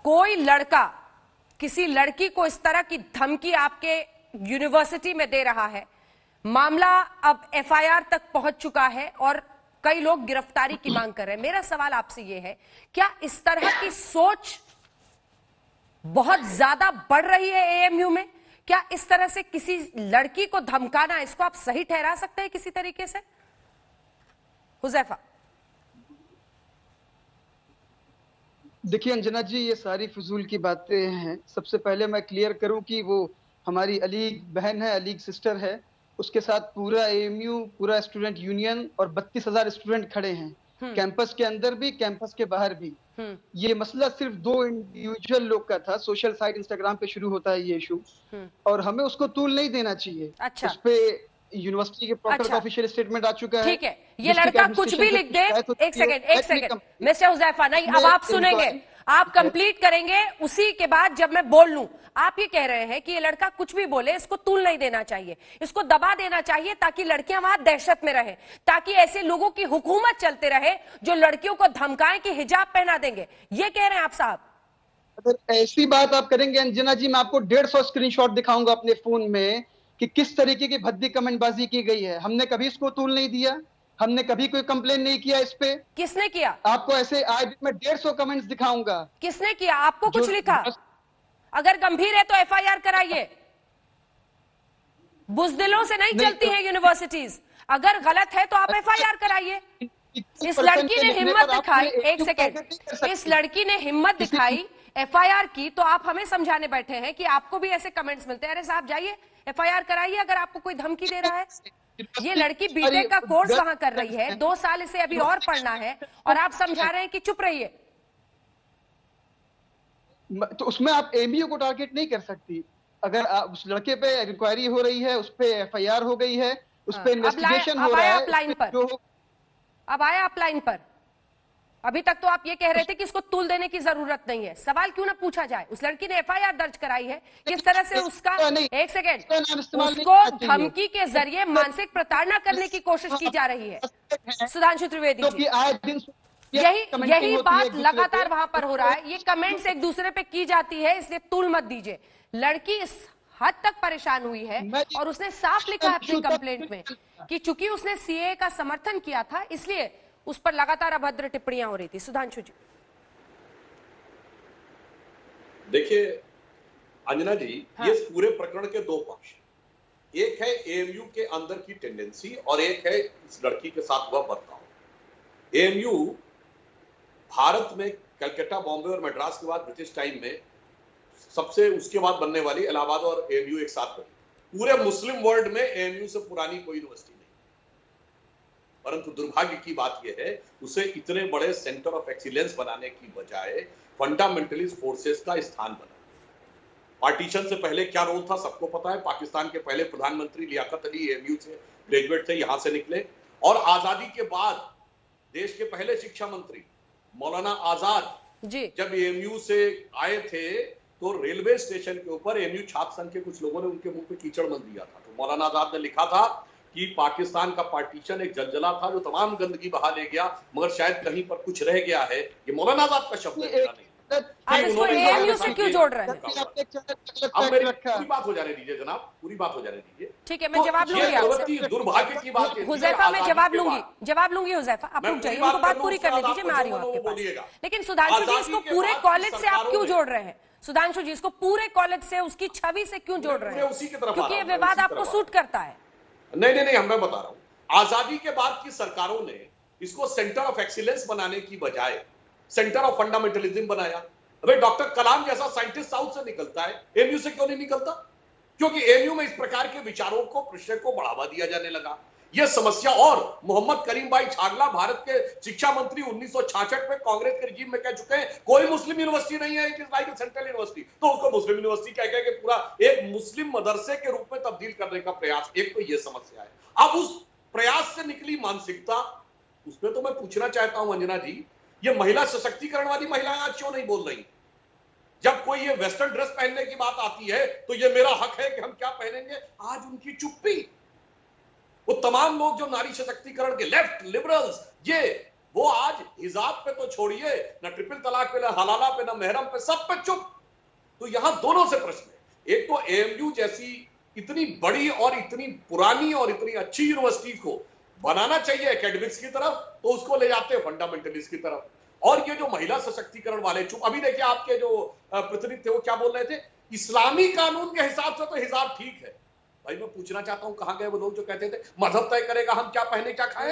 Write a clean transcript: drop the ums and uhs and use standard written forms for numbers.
कोई लड़का किसी लड़की को इस तरह की धमकी आपके यूनिवर्सिटी में दे रहा है, मामला अब एफआईआर तक पहुंच चुका है और कई लोग गिरफ्तारी की मांग कर रहे हैं। मेरा सवाल आपसे यह है, क्या इस तरह की सोच बहुत ज्यादा बढ़ रही है एएमयू में? क्या इस तरह से किसी लड़की को धमकाना, इसको आप सही ठहरा सकते हैं किसी तरीके से? हुजैफा। देखिए अंजना जी, ये सारी फिजूल की बातें हैं। सबसे पहले मैं क्लियर करूं कि वो हमारी अलीग बहन है, अलीग सिस्टर है। उसके साथ पूरा एएमयू, पूरा स्टूडेंट यूनियन और 32,000 स्टूडेंट खड़े हैं, कैंपस के अंदर भी, कैंपस के बाहर भी। ये मसला सिर्फ 2 इंडिविजुअल लोग का था। सोशल साइट इंस्टाग्राम पे शुरू होता है ये इशू, और हमें उसको तूल नहीं देना चाहिए। अच्छा। उस पे यूनिवर्सिटी के प्रॉक्टर का ऑफिशियल स्टेटमेंट आ चुका है। ठीक है, ये लड़का कुछ भी लिख दे। एक सेकंड मिस्टर हुजैफा, नहीं, अब आप सुनेंगे, आप कंप्लीट करेंगे, उसी के बाद जब मैं बोल लूं। आप ये कह रहे हैं कि ये लड़का कुछ भी बोले, इसको तूल नहीं देना चाहिए, इसको दबा देना चाहिए ताकि लड़कियां वहां दहशत में रहें, ताकि ऐसे लोगों की हुकूमत चलते रहे जो लड़कियों को धमकाएं कि हिजाब पहना देंगे। ये कह रहे हैं आप साहब? अगर ऐसी बात आप करेंगे अंजना जी, मैं आपको 150 स्क्रीनशॉट दिखाऊंगा अपने फोन में कि किस तरीके की भद्दी कमेंटबाजी की गई है। हमने कभी इसको तूल नहीं दिया, हमने कभी कोई कंप्लेन नहीं किया इस पे। किसने किया? आपको ऐसे आज मैं 150 कमेंट्स दिखाऊंगा। किसने किया? आपको कुछ लिखा? अगर गंभीर है तो एफआईआर कराइए। बुजदिलों से नहीं चलती है यूनिवर्सिटीज। अगर गलत है तो आप एफआईआर कराइए। इस लड़की ने हिम्मत दिखाई, एक सेकेंड, इस लड़की ने हिम्मत दिखाई, एफआईआर की, तो आप हमें समझाने बैठे हैं कि आपको भी ऐसे कमेंट्स मिलते हैं। अरे साहब जाइए एफआईआर कराइए अगर आपको कोई धमकी दे रहा है। ये लड़की बीटेक का कोर्स वहां कर रही है, 2 साल इसे अभी और पढ़ना है, और आप समझा रहे हैं कि चुप रहिए। तो उसमें आप एमयू को टारगेट नहीं कर सकती। अगर उस लड़के पे इंक्वायरी हो रही है, उस पे एफआईआर हो गई है, उस पे इन्वेस्टिगेशन हो रहा है, अब आया आप लाइन पर। अभी तक तो आप ये कह रहे थे कि इसको तूल देने की जरूरत नहीं है। सवाल क्यों ना पूछा जाए? उस लड़की ने एफआईआर दर्ज कराई है, किस तरह से उसका, एक सेकेंड, उसको धमकी के जरिए मानसिक प्रताड़ना करने की कोशिश की जा रही है। सुधांशु त्रिवेदी जी, यही बात लगातार वहां पर हो रहा है। ये कमेंट्स एक दूसरे पे की जाती है, इसलिए तूल मत दीजिए। लड़की इस हद तक परेशान हुई है और उसने साफ लिखा है अपनी कंप्लेंट में कि चूंकि उसने सीए का समर्थन किया था, इसलिए उस पर लगातार अभद्र टिप्पणियां हो रही थी। सुधांशु जी। देखिए अंजना जी, हाँ। ये पूरे प्रकरण के 2 पक्ष, एक है एएमयू के अंदर की टेंडेंसी और एक है इस लड़की के साथ हुआ बर्ताव। एएमयू भारत में कलकत्ता, बॉम्बे और मद्रास के बाद ब्रिटिश टाइम में सबसे उसके बाद बनने वाली इलाहाबाद और एएमयू एक साथ बनी। पूरे मुस्लिम वर्ल्ड में एएमयू से पुरानी कोई यूनिवर्सिटी नहीं। परंतु दुर्भाग्य की बात यह है, उसे इतने बड़े सेंटर ऑफ एक्सीलेंस बनाने की बजाय फंडामेंटलिस्ट फोर्सेस का स्थान बना। पार्टीशन से पहले क्या रोल था सबको पता है। पाकिस्तान के पहले प्रधानमंत्री लियाकत अली एएमयू से ग्रेजुएट थे, यहां से निकले, और आजादी के बाद देश के पहले शिक्षा मंत्री मौलाना आजाद जब एएमयू से आए थे तो रेलवे स्टेशन के ऊपर एएमयू छात्र संघ के कुछ लोगों ने उनके मुंह पे कीचड़ मल दिया था। तो मौलाना आजाद ने लिखा था कि पाकिस्तान का पार्टीशन एक जलजला था जो तमाम गंदगी बहा ले गया, मगर शायद कहीं पर कुछ रह गया है। ये मौलाना आजाद का शब्द है। आप इसको एएमयू से क्यों जोड़ रहे हैं? अब मेरी पूरी बात हो जाने दीजिए जनाब, पूरी बात हो जाने दीजिए। ठीक है, मैं जवाब लूंगी आपसे। दुर्भाग्य की बात है हुजैफा, मैं जवाब लूंगी हुजैफा, आप रुक जाइए, उनको बात पूरी करने दीजिए, मैं आ रही हूं आपके पास। लेकिन सुधांशु जी, इसको पूरे कॉलेज से आप क्यों जोड़ रहे हैं? सुधांशु जी, इसको पूरे कॉलेज से, उसकी छवि से क्यों जोड़ रहे हैं? क्योंकि ये विवाद आपको सूट करता है। नहीं, मैं बता रहा हूं, आजादी के बाद की सरकारों ने इसको सेंटर ऑफ एक्सीलेंस बनाने की बजाय सेंटर ऑफ फंडामेंटलिज्म बनाया। अबे डॉक्टर कलाम जैसा साइंटिस्ट साउथ से निकलता है, एएमयू से क्यों नहीं निकलता? क्योंकि एएमयू में इस प्रकार के विचारों को, प्रश्न को बढ़ावा दिया जाने लगा। यह समस्या, और मोहम्मद करीम भाई छागला भारत के शिक्षा मंत्री 1966 में कांग्रेस के रिजीम में कह चुके हैं कोई मुस्लिम यूनिवर्सिटी नहीं है, it is like central university. तो उसको मुस्लिम यूनिवर्सिटी कह के पूरा एक मुस्लिम मदरसे के रूप में तब्दील करने का प्रयास, एक तो यह समस्या है। अब उस प्रयास से निकली मानसिकता, उसमें तो मैं पूछना चाहता हूं अंजना जी, ये महिला सशक्तिकरण वाली महिलाएं आज क्यों नहीं बोल रही? जब कोई ये वेस्टर्न ड्रेस पहनने की बात आती है तो ये मेरा हक है कि हम क्या पहनेंगे, आज उनकी चुप्पी। वो तमाम लोग जो नारी सशक्तिकरण के लेफ्ट लिबरल्स, ये वो आज हिजाब पे तो छोड़िए, ना ट्रिपल तलाक पे, ना हलाला पे, ना महरम पे, सब पे चुप। तो यहां दोनों से प्रश्न है। एक तो एएमयू जैसी इतनी बड़ी और इतनी पुरानी और इतनी अच्छी यूनिवर्सिटी को बनाना चाहिए एकेडमिक्स की तरफ, तो उसको ले जाते हैं फंडामेंटलिस्ट की तरफ। और ये जो महिला सशक्तिकरण वाले चुप, अभी देखिए आपके जो प्रतिनिधि थे वो क्या बोल रहे थे, इस्लामी कानून के हिसाब से तो हिजाब ठीक है। भाई मैं पूछना चाहता हूं कहां गए वो लोग जो कहते थे मजहब तय करेगा हम क्या पहने क्या खाएं।